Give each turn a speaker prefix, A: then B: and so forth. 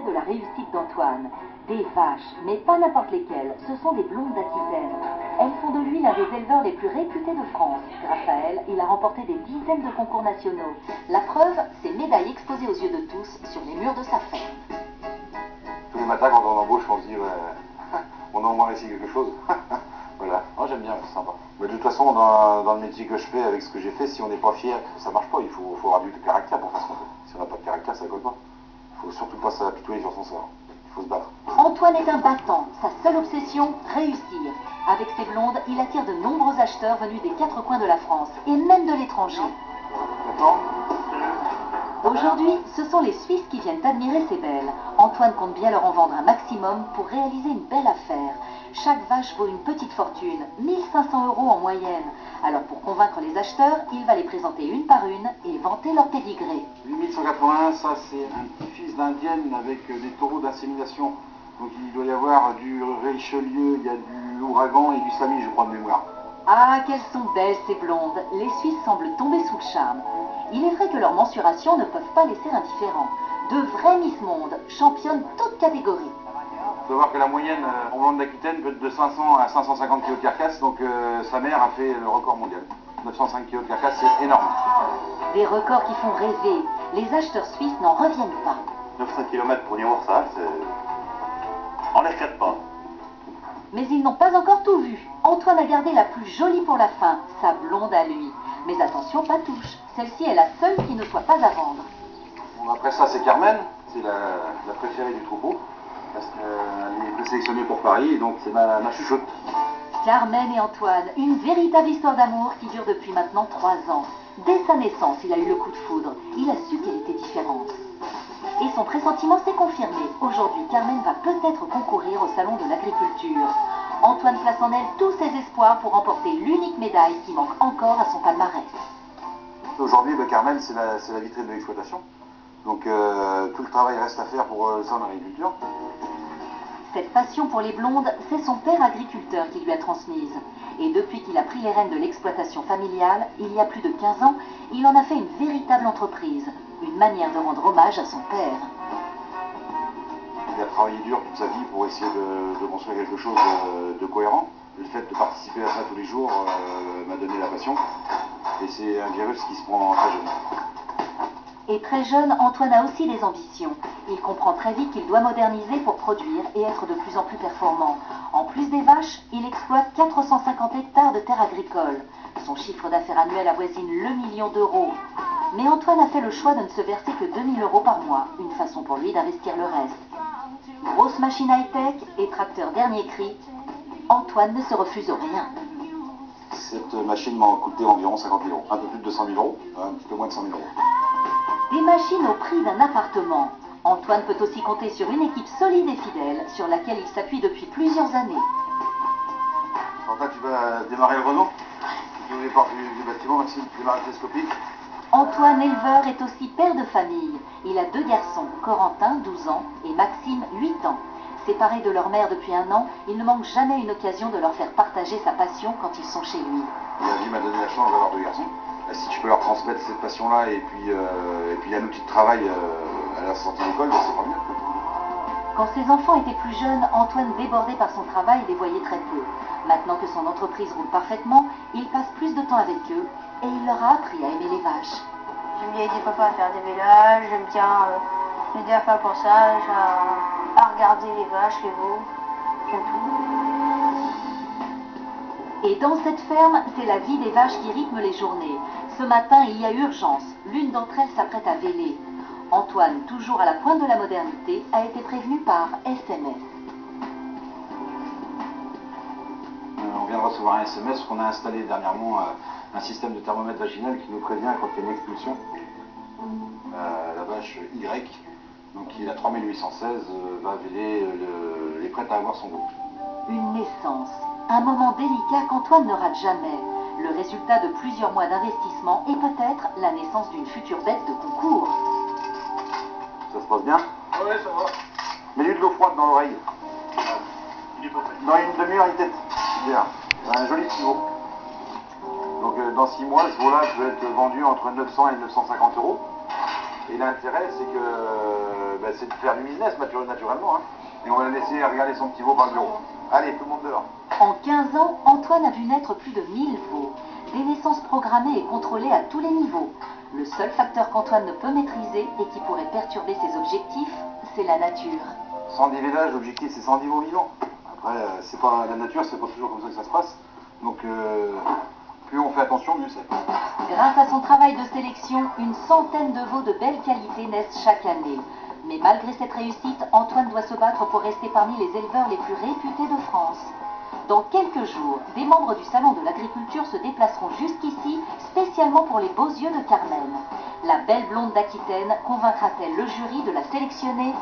A: secret de la réussite d'Antoine. Des vaches, mais pas n'importe lesquelles, ce sont des blondes d'Aquitaine. Elles font de lui l'un des éleveurs les plus réputés de France. Grâce à elles, il a remporté des dizaines de concours nationaux. La preuve, ses médailles exposées aux yeux de tous sur les murs de sa ferme.
B: Tous les matins, quand on embauche, on se dit, ouais, on a au moins réussi quelque chose. Voilà, oh, j'aime bien, c'est sympa. Mais de toute façon, dans le métier que je fais, avec ce que j'ai fait, si on n'est pas fier, ça marche pas. Il faut avoir du caractère pour faire ce qu'on fait. Si on n'a pas de caractère, ça ne colle pas. Il faut surtout pas s'apitoyer sur son sort. Il faut se battre.
A: Antoine est un battant. Sa seule obsession, réussir. Avec ses blondes, il attire de nombreux acheteurs venus des quatre coins de la France et même de l'étranger. Aujourd'hui, ce sont les Suisses qui viennent admirer ces belles. Antoine compte bien leur en vendre un maximum pour réaliser une belle affaire. Chaque vache vaut une petite fortune, 1500 € en moyenne. Alors pour convaincre les acheteurs, il va les présenter une par une et vanter leur pédigré.
B: 8181, ça c'est un petit-fils d'indienne avec des taureaux d'insémination. Donc il doit y avoir du Richelieu, il y a du Ouragan et du Samy, je crois, de mémoire.
A: Ah, qu'elles sont belles ces blondes. Les Suisses semblent tomber sous le charme. Il est vrai que leurs mensurations ne peuvent pas laisser indifférents. De vraies Miss Monde, championnes toutes catégories.
B: Il faut savoir que la moyenne en blonde d'Aquitaine peut être de 500 à 550 kg de carcasse, donc sa mère a fait le record mondial. 905 kg de carcasse, c'est énorme.
A: Des records qui font rêver. Les acheteurs suisses n'en reviennent pas.
B: 900 km pour voir ça, on les regrette pas.
A: Mais ils n'ont pas encore tout vu. Antoine a gardé la plus jolie pour la fin, sa blonde à lui. Mais attention, pas touche. Celle-ci est la seule qui ne soit pas à vendre.
B: Bon, après ça, c'est Carmen, c'est la préférée du troupeau. Parce qu'elle est présélectionnée pour Paris, et donc c'est ma chouchoute.
A: Carmen et Antoine, une véritable histoire d'amour qui dure depuis maintenant 3 ans. Dès sa naissance, il a eu le coup de foudre. Il a su qu'elle était différente. Et son pressentiment s'est confirmé. Aujourd'hui, Carmen va peut-être concourir au Salon de l'Agriculture. Antoine place en elle tous ses espoirs pour remporter l'unique médaille qui manque encore à son palmarès.
B: Aujourd'hui, Carmen, c'est la vitrine de l'exploitation. Donc tout le travail reste à faire pour le Salon de l'Agriculture.
A: Cette passion pour les blondes, c'est son père agriculteur qui lui a transmise. Et depuis qu'il a pris les rênes de l'exploitation familiale, il y a plus de 15 ans, il en a fait une véritable entreprise. Une manière de rendre hommage à son père.
B: Il a travaillé dur toute sa vie pour essayer de construire quelque chose de cohérent. Le fait de participer à ça tous les jours m'a donné la passion. Et c'est un virus qui se prend très jeune.
A: Et très jeune, Antoine a aussi des ambitions. Il comprend très vite qu'il doit moderniser pour produire et être de plus en plus performant. En plus des vaches, il exploite 450 hectares de terres agricoles. Son chiffre d'affaires annuel avoisine le million d'euros. Mais Antoine a fait le choix de ne se verser que 2000 € par mois, une façon pour lui d'investir le reste. Grosse machine high-tech et tracteur dernier cri, Antoine ne se refuse rien.
B: Cette machine m'a coûté environ 50 000 €, un peu plus de 200 000 €, un petit peu moins de 100 000 €.
A: Des machines au prix d'un appartement. Antoine peut aussi compter sur une équipe solide et fidèle, sur laquelle il s'appuie depuis plusieurs années.
B: Quentin, tu vas démarrer le Renault? Tu ouvres les portes du bâtiment, Maxime, tu démarres le télescopique.
A: Antoine, éleveur, est aussi père de famille. Il a 2 garçons, Corentin, 12 ans, et Maxime, 8 ans. Séparés de leur mère depuis 1 an, il ne manque jamais une occasion de leur faire partager sa passion quand ils sont chez lui.
B: La vie m'a donné la chance d'avoir 2 garçons. Si je peux leur transmettre cette passion-là et puis un outil de travail à la sortie d'école, c'est pas mieux.
A: Quand ses enfants étaient plus jeunes, Antoine, débordé par son travail, les voyait très peu. Maintenant que son entreprise roule parfaitement, il passe plus de temps avec eux et il leur a appris à aimer les vaches.
C: J'aime bien aider papa à faire des vélages, j'aime bien aider à faire le corsage, à regarder les vaches, les veaux, j'aime tout.
A: Et dans cette ferme, c'est la vie des vaches qui rythme les journées. Ce matin, il y a urgence. L'une d'entre elles s'apprête à véler. Antoine, toujours à la pointe de la modernité, a été prévenu par SMS.
B: On vient de recevoir un SMS qu'on a installé dernièrement un système de thermomètre vaginal qui nous prévient quand il y a une expulsion. La vache Y, donc qui est la 3816, va véler, elle est prête à avoir son goût.
A: Une naissance, un moment délicat qu'Antoine ne rate jamais. Le résultat de plusieurs mois d'investissement et peut-être la naissance d'une future bête de concours.
B: Ça se passe bien?
D: Oui, ça va.
B: Mets-lui de l'eau froide dans l'oreille.
D: Il est pas prêt.
B: Dans une demi-heure, il tête. Bien. Un joli petit veau. Donc dans 6 mois, ce veau-là peut être vendu entre 900 et 950 €. Et l'intérêt, c'est que c'est de faire du business naturellement. Hein. Et on va la laisser regarder son petit veau par le bureau. Allez, tout le monde dehors.
A: En 15 ans, Antoine a vu naître plus de 1000 veaux. Des naissances programmées et contrôlées à tous les niveaux. Le seul facteur qu'Antoine ne peut maîtriser et qui pourrait perturber ses objectifs, c'est la nature.
B: 110 vélages, l'objectif c'est 110 veaux vivants. Après, c'est pas la nature, c'est pas toujours comme ça que ça se passe. Donc, plus on fait attention, mieux c'est.
A: Grâce à son travail de sélection, une centaine de veaux de belle qualité naissent chaque année. Mais malgré cette réussite, Antoine doit se battre pour rester parmi les éleveurs les plus réputés de France. Dans quelques jours, des membres du Salon de l'Agriculture se déplaceront jusqu'ici, spécialement pour les beaux yeux de Carmen. La belle blonde d'Aquitaine convaincra-t-elle le jury de la sélectionner